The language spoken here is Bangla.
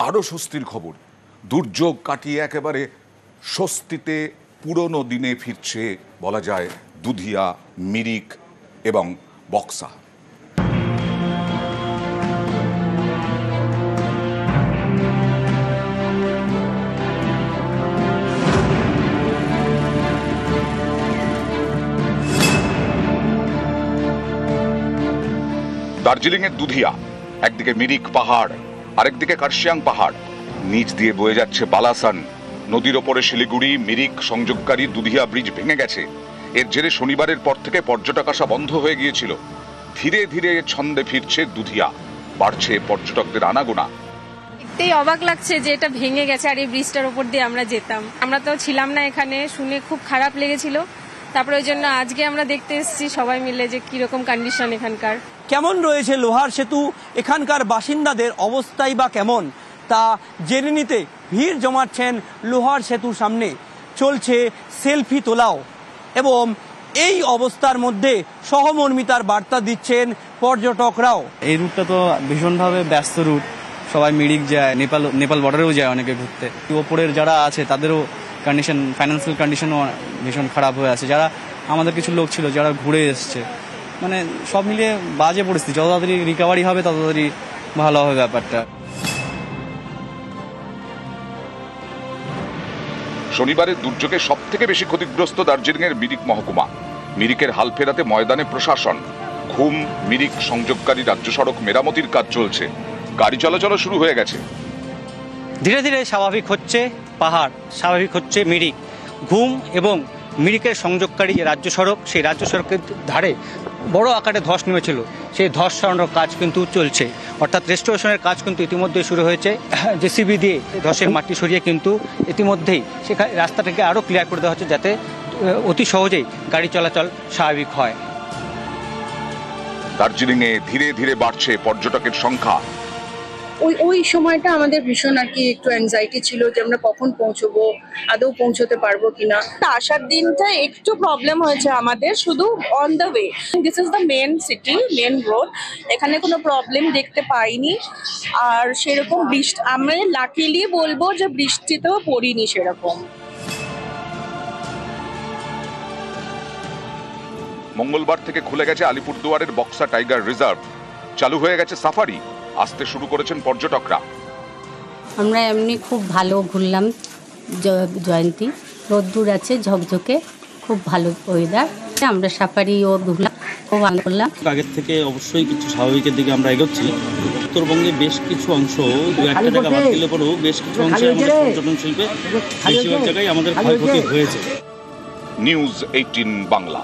আরও স্বস্তির খবর, দুর্যোগ কাটিয়ে একেবারে স্বস্তিতে পুরনো দিনে ফিরছে বলা যায় দুধিয়া, মিরিক এবং বক্সা। দার্জিলিংয়ের দুধিয়া, একদিকে মিরিক পাহাড়, আরেকদিকে কার্শিয়াং পাহাড়, নিচ দিয়ে বয়ে যাচ্ছে বালাসান। নদীর ওপরে শিলিগুড়ি মিরিক সংযোগকারী দুধিয়া ব্রিজ ভেঙে গেছে। এর জেরে শনিবারের পর থেকে পর্যটক আসা বন্ধ হয়ে গিয়েছিল। ধীরে ধীরে ছন্দে ফিরছে দুধিয়া, বাড়ছে পর্যটকদের আনাগোনা। দেখতেই অবাক লাগছে যে এটা ভেঙে গেছে, আর এই ব্রিজটার উপর দিয়ে আমরা যেতাম। আমরা তো ছিলাম না এখানে, শুনে খুব খারাপ লেগেছিল। তারপরে ওই জন্য আজকে আমরা দেখতে এসেছি সবাই মিলে যে কিরকম কন্ডিশন এখানকার। কেমন রয়েছে লোহার সেতু, এখানকার বাসিন্দাদের অবস্থাই বা কেমন তা জেনে নিতে ভিড় জমাচ্ছেন লোহার সেতুর সামনে। চলছে সেলফি তোলাও, এবং এই অবস্থার মধ্যে সহমর্মিতার বার্তা দিচ্ছেন পর্যটকরাও। এই রুটটা তো ভীষণভাবে ব্যস্ত রুট, সবাই মিরিক যায়, নেপাল বর্ডারেও যায় অনেকে ঘুরতে। ওপরের যারা আছে তাদেরও কন্ডিশন, ফাইন্যান্সিয়াল কন্ডিশনও ভীষণ খারাপ হয়ে আছে। যারা আমাদের কিছু লোক ছিল যারা ঘুরে এসছে, মানে সব মিলিয়ে বাজে পরিস্থিতি। যত তাড়াতাড়ি রিকভারি হবে তত তাড়াতাড়ি ভালো হবে ব্যাপারটা। শনিবারের দুর্যোগে সব থেকে বেশি ক্ষতিগ্রস্ত দার্জিলিংয়ের মিরিক মহকুমা। মিরিকের হাল ফেরাতে ময়দানে প্রশাসন। ঘুম মিরিক সংযোগকারী রাজ্য সড়ক মেরামতির কাজ চলছে, গাড়ি চলাচল শুরু হয়ে গেছে। ধীরে ধীরে স্বাভাবিক হচ্ছে পাহাড়, স্বাভাবিক হচ্ছে মিরিক। ঘুম এবং মিরিকের সংযোগকারী যে রাজ্য সড়ক, সেই রাজ্য সড়কের ধারে বড় আকারে ধস নেমেছিল, সেই ধস সরানোর কাজ কিন্তু চলছে। অর্থাৎ রেস্টোরেশনের কাজ কিন্তু ইতিমধ্যে শুরু হয়েছে। জেসিবি দিয়ে ধসের মাটি সরিয়ে কিন্তু ইতিমধ্যেই সেখানে রাস্তাটাকে আরও ক্লিয়ার করে দেওয়া হচ্ছে, যাতে অতি সহজেই গাড়ি চলাচল স্বাভাবিক হয়। দার্জিলিংয়ে ধীরে ধীরে বাড়ছে পর্যটকের সংখ্যা। ওই সময়টা আমাদের ভীষণ আর কি একটু অ্যাংজাইটি ছিল যে আমরা কখন পৌঁছবো, আদৌ পৌঁছতে পারবো কিনা। আসার দিনটা একটু প্রবলেম হয়েছে আমাদের, শুধু on the way. This is the main city, main road, এখানে কোনো প্রবলেম দেখতে পাইনি। আর সেরকম বৃষ্টি, আমি লাকিলি বলবো যে বৃষ্টিতেও পড়িনি সেরকম। মঙ্গলবার থেকে খুলে গেছে আলিপুরদুয়ারের বক্সা টাইগার রিজার্ভ। চালু হয়ে গেছে সাফারি, আসতে শুরু করেছেন পর্যটকরা। আমরা এমনি খুব ভালো ঘুরলাম জয়ন্তী, রোদ্দুর আছে ঝকঝকে, খুব ভালো ওয়েদার। আমরা সাফারিও ঘুরলাম, খুব ভালো করলাম। আগের থেকে অবশ্যই কিছু স্বাভাবিকের দিকে আমরা এগোচ্ছি। উত্তরবঙ্গে বেশ কিছু অংশ, দু একটা জায়গা বাদ দিলে পরেও বেশ কিছু অংশে আমাদের পর্যটন শিল্পে বেশিরভাগ জায়গায় আমাদের ক্ষয়ক্ষতি হয়েছে। নিউজ 18 বাংলা।